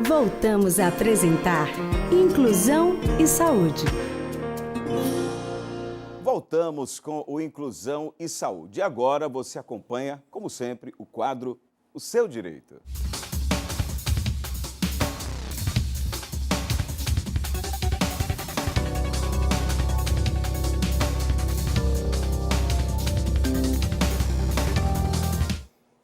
Voltamos a apresentar Inclusão e Saúde. Voltamos com o Inclusão e Saúde. E agora você acompanha, como sempre, o quadro O Seu Direito.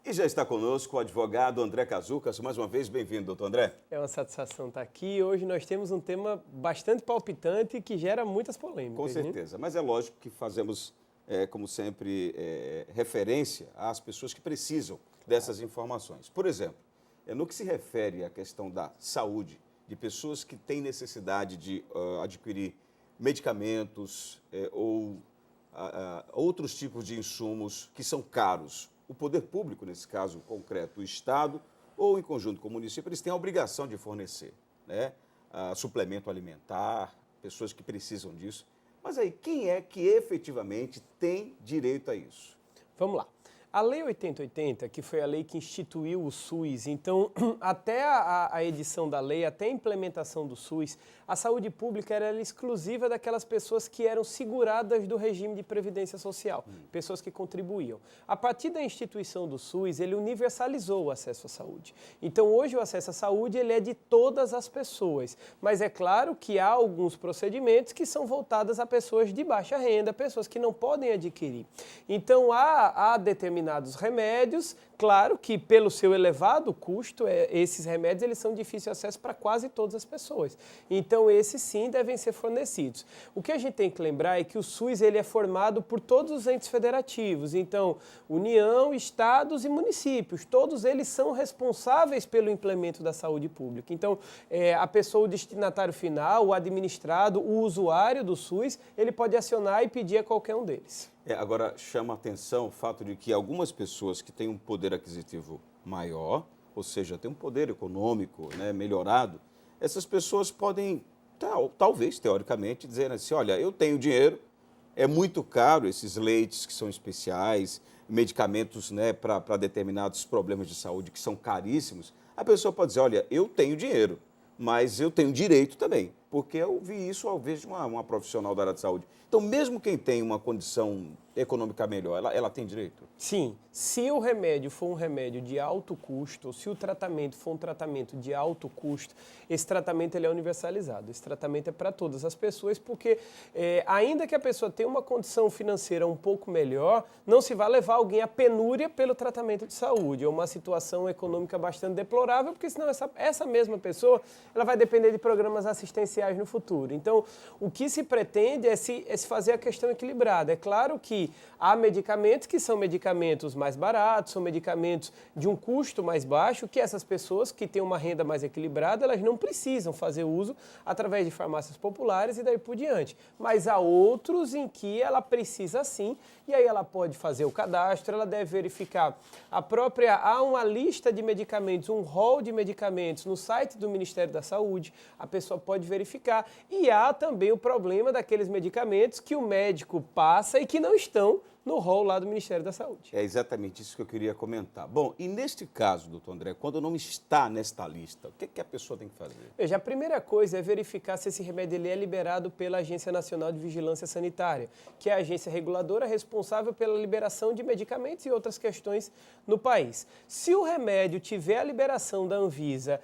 E já está conosco o advogado André Cazucas. Mais uma vez, bem-vindo, doutor André. É uma satisfação estar aqui. Hoje nós temos um tema bastante palpitante que gera muitas polêmicas. Com certeza, mas é lógico que fazemos, como sempre, referência às pessoas que precisam dessas informações. Por exemplo, no que se refere à questão da saúde, de pessoas que têm necessidade de adquirir medicamentos ou outros tipos de insumos que são caros, o poder público, nesse caso concreto, o Estado, ou em conjunto com o município, eles têm a obrigação de fornecer, né, suplemento alimentar, pessoas que precisam disso. Mas aí, quem é que efetivamente tem direito a isso? Vamos lá. A Lei 8080, que foi a lei que instituiu o SUS, então, até a edição da lei, até a implementação do SUS, a saúde pública era exclusiva daquelas pessoas que eram seguradas do regime de previdência social, pessoas que contribuíam. A partir da instituição do SUS, ele universalizou o acesso à saúde. Então, hoje o acesso à saúde ele é de todas as pessoas, mas é claro que há alguns procedimentos que são voltados a pessoas de baixa renda, pessoas que não podem adquirir. Então, há determinados remédios, claro que pelo seu elevado custo, esses remédios eles são de difícil acesso para quase todas as pessoas. Então, esses sim devem ser fornecidos. O que a gente tem que lembrar é que o SUS ele é formado por todos os entes federativos. Então, União, Estados e municípios, todos eles são responsáveis pelo implemento da saúde pública. Então, a pessoa, o destinatário final, o administrado, o usuário do SUS, ele pode acionar e pedir a qualquer um deles. Agora, chama a atenção o fato de que algumas pessoas que têm um poder aquisitivo maior, ou seja, têm um poder econômico, né, melhorado, essas pessoas podem, talvez, teoricamente, dizer assim, olha, eu tenho dinheiro, é muito caro esses leites que são especiais, medicamentos, né, para determinados problemas de saúde que são caríssimos. A pessoa pode dizer, olha, eu tenho dinheiro, mas eu tenho direito também, porque eu vi isso ao invés de uma profissional da área de saúde. Então, mesmo quem tem uma condição econômica melhor, ela tem direito? Sim. Se o remédio for um remédio de alto custo, ou se o tratamento for um tratamento de alto custo, esse tratamento ele é universalizado. Esse tratamento é para todas as pessoas, porque ainda que a pessoa tenha uma condição financeira um pouco melhor, não se vai levar alguém à penúria pelo tratamento de saúde, ou uma situação econômica bastante deplorável, porque senão essa mesma pessoa ela vai depender de programas assistenciais no futuro. Então, o que se pretende é se fazer a questão equilibrada. É claro que há medicamentos que são medicamentos mais baratos, são medicamentos de um custo mais baixo, que essas pessoas que têm uma renda mais equilibrada, elas não precisam fazer uso através de farmácias populares e daí por diante. Mas há outros em que ela precisa sim, e aí ela pode fazer o cadastro, ela deve verificar há uma lista de medicamentos, um rol de medicamentos no site do Ministério da Saúde, a pessoa pode verificar. E há também o problema daqueles medicamentos que o médico passa e que não estão no rol lá do Ministério da Saúde. É exatamente isso que eu queria comentar. Bom, e neste caso, doutor André, quando o nome está nesta lista, o que a pessoa tem que fazer? Veja, a primeira coisa é verificar se esse remédio ele é liberado pela Agência Nacional de Vigilância Sanitária, que é a agência reguladora responsável pela liberação de medicamentos e outras questões no país. Se o remédio tiver a liberação da Anvisa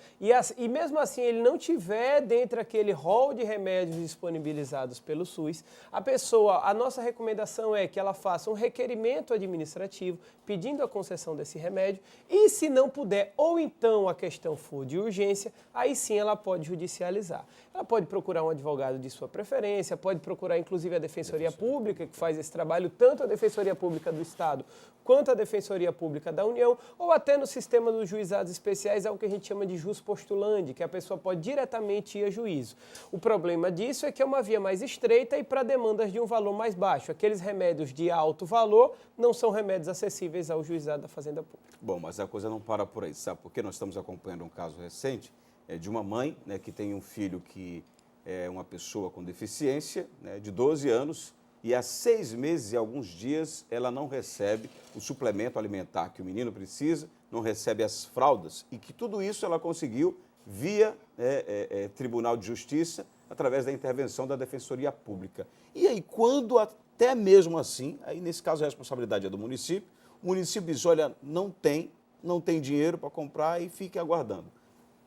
e mesmo assim ele não tiver dentro daquele rol de remédios disponibilizados pelo SUS, a nossa recomendação é que ela faça um requerimento administrativo pedindo a concessão desse remédio e, se não puder, ou então a questão for de urgência, aí sim ela pode judicializar. Ela pode procurar um advogado de sua preferência, pode procurar inclusive a Defensoria Pública, que faz esse trabalho, tanto a Defensoria Pública do Estado quanto a Defensoria Pública da União, ou até no sistema dos juizados especiais, é o que a gente chama de jus postulandi, que a pessoa pode diretamente ir a juízo. O problema disso é que é uma via mais estreita e para demandas de um valor mais baixo. Aqueles remédios de alto valor não são remédios acessíveis ao juizado da Fazenda Pública. Bom, mas a coisa não para por aí, sabe? Porque nós estamos acompanhando um caso recente de uma mãe, né, que tem um filho que é uma pessoa com deficiência, né, de 12 anos, e há 6 meses e alguns dias ela não recebe o suplemento alimentar que o menino precisa, não recebe as fraldas, e que tudo isso ela conseguiu via Tribunal de Justiça, através da intervenção da Defensoria Pública. E aí, quando até mesmo assim, aí nesse caso a responsabilidade é do município, o município diz, olha, não tem dinheiro para comprar e fique aguardando.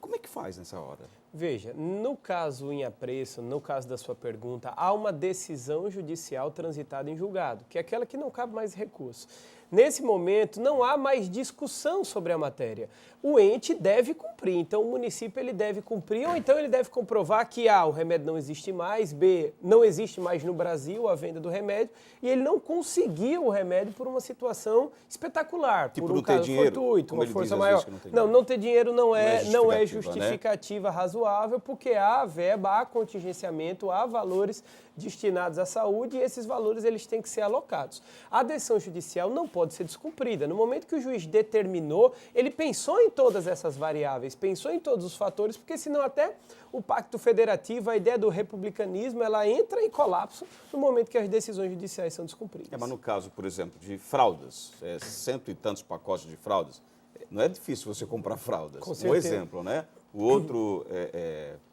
Como é que faz nessa hora? Veja, no caso em apreço, no caso da sua pergunta, há uma decisão judicial transitada em julgado, que é aquela que não cabe mais recurso. Nesse momento, não há mais discussão sobre a matéria. O ente deve cumprir, então o município ele deve cumprir, ou então ele deve comprovar que A, o remédio não existe mais, B, não existe mais no Brasil a venda do remédio, e ele não conseguiu o remédio por uma situação espetacular, tipo, por um não ter caso dinheiro, fortuito, como uma ele força diz, maior. Não ter dinheiro não é justificativa, né? razoável, porque há verba, há contingenciamento, há valores destinados à saúde e esses valores eles têm que ser alocados. A decisão judicial não pode ser descumprida. No momento que o juiz determinou, ele pensou em todas essas variáveis, pensou em todos os fatores, porque senão até o pacto federativo, a ideia do republicanismo, ela entra em colapso no momento que as decisões judiciais são descumpridas. Mas no caso, por exemplo, de fraldas, cento e tantos pacotes de fraldas, não é difícil você comprar fraldas. Com Um certeza. exemplo, né? O outro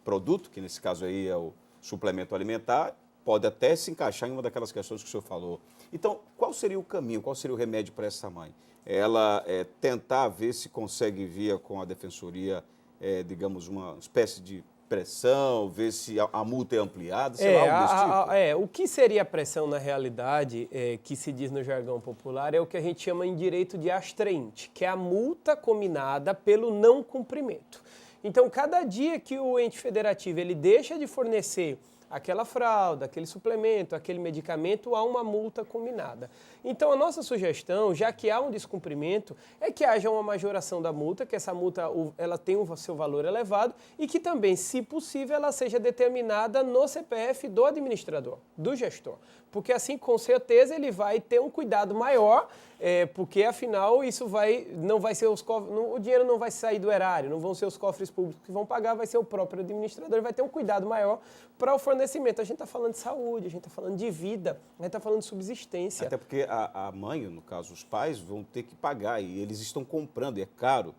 produto, que nesse caso aí é o suplemento alimentar, pode até se encaixar em uma daquelas questões que o senhor falou. Então, qual seria o caminho, qual seria o remédio para essa mãe? Ela tentar ver se consegue, via com a defensoria, digamos, uma espécie de pressão, ver se a multa é ampliada, sei lá, algo desse tipo? O que seria a pressão na realidade, que se diz no jargão popular, é o que a gente chama em direito de astreinte, que é a multa combinada pelo não cumprimento. Então, cada dia que o ente federativo ele deixa de fornecer aquela fralda, aquele suplemento, aquele medicamento, há uma multa combinada. Então, a nossa sugestão, já que há um descumprimento, é que haja uma majoração da multa, que essa multa ela tenha o seu valor elevado e que também, se possível, ela seja determinada no CPF do administrador, do gestor. Porque assim, com certeza, ele vai ter um cuidado maior, porque afinal não vai ser o dinheiro não vai sair do erário, não vão ser os cofres públicos que vão pagar, vai ser o próprio administrador, ele vai ter um cuidado maior para o fornecimento. A gente está falando de saúde, a gente está falando de vida, a gente está falando de subsistência. Até porque a mãe, no caso os pais, vão ter que pagar e eles estão comprando, e é caro,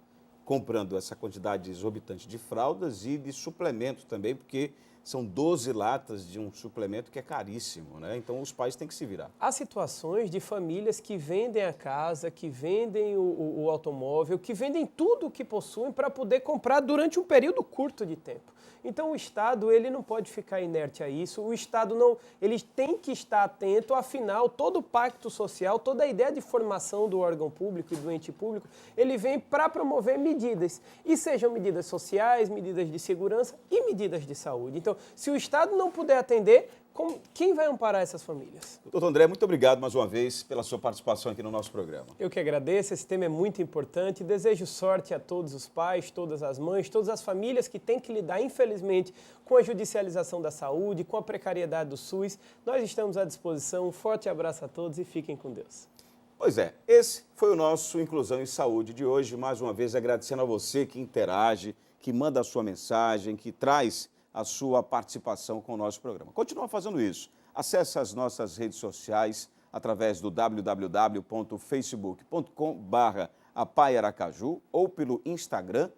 comprando essa quantidade exorbitante de fraldas e de suplemento também, porque são 12 latas de um suplemento que é caríssimo, né? Então, os pais têm que se virar. Há situações de famílias que vendem a casa, que vendem o automóvel, que vendem tudo o que possuem para poder comprar durante um período curto de tempo. Então, o Estado ele não pode ficar inerte a isso, o Estado ele tem que estar atento, afinal, todo o pacto social, toda a ideia de formação do órgão público e do ente público, ele vem para promover medidas, e sejam medidas sociais, medidas de segurança e medidas de saúde. Então, se o Estado não puder atender, quem vai amparar essas famílias? Doutor André, muito obrigado mais uma vez pela sua participação aqui no nosso programa. Eu que agradeço, esse tema é muito importante. Desejo sorte a todos os pais, todas as mães, todas as famílias que têm que lidar, infelizmente, com a judicialização da saúde, com a precariedade do SUS. Nós estamos à disposição. Um forte abraço a todos e fiquem com Deus. Pois é, esse foi o nosso Inclusão em Saúde de hoje. Mais uma vez agradecendo a você que interage, que manda a sua mensagem, que traz a sua participação com o nosso programa. Continua fazendo isso. Acesse as nossas redes sociais através do www.facebook.com/apaiaracaju ou pelo Instagram,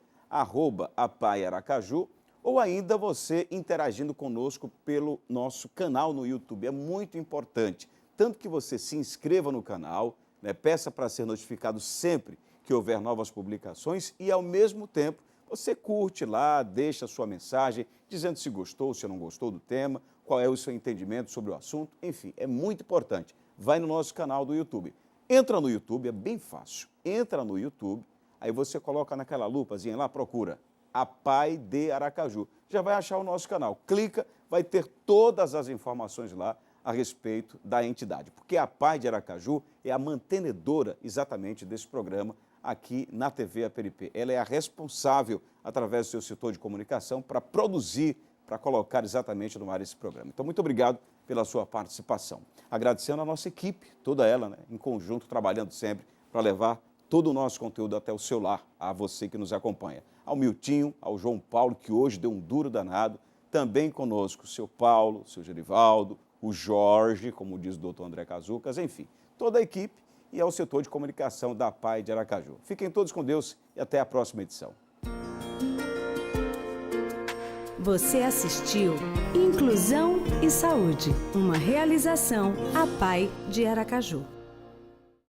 @apaiaracaju, ou ainda você interagindo conosco pelo nosso canal no YouTube. É muito importante, tanto que você se inscreva no canal, né, peça para ser notificado sempre que houver novas publicações e, ao mesmo tempo, você curte lá, deixa a sua mensagem, dizendo se gostou, se não gostou do tema, qual é o seu entendimento sobre o assunto, enfim, é muito importante. Vai no nosso canal do YouTube. Entra no YouTube, é bem fácil. Entra no YouTube, aí você coloca naquela lupazinha lá, procura APAI de Aracaju. Já vai achar o nosso canal. Clica, vai ter todas as informações lá a respeito da entidade. Porque a APAI de Aracaju é a mantenedora exatamente desse programa aqui na TV APNP. Ela é a responsável, através do seu setor de comunicação, para produzir, para colocar exatamente no ar esse programa. Então, muito obrigado pela sua participação. Agradecendo a nossa equipe, toda ela, né, em conjunto, trabalhando sempre para levar todo o nosso conteúdo até o seu lar, a você que nos acompanha. Ao Miltinho, ao João Paulo, que hoje deu um duro danado, também conosco o seu Paulo, o seu Gerivaldo, o Jorge, como diz o doutor André Cazucas, enfim, toda a equipe e ao setor de comunicação da APAI de Aracaju. Fiquem todos com Deus e até a próxima edição. Você assistiu Inclusão e Saúde, uma realização APAE de Aracaju.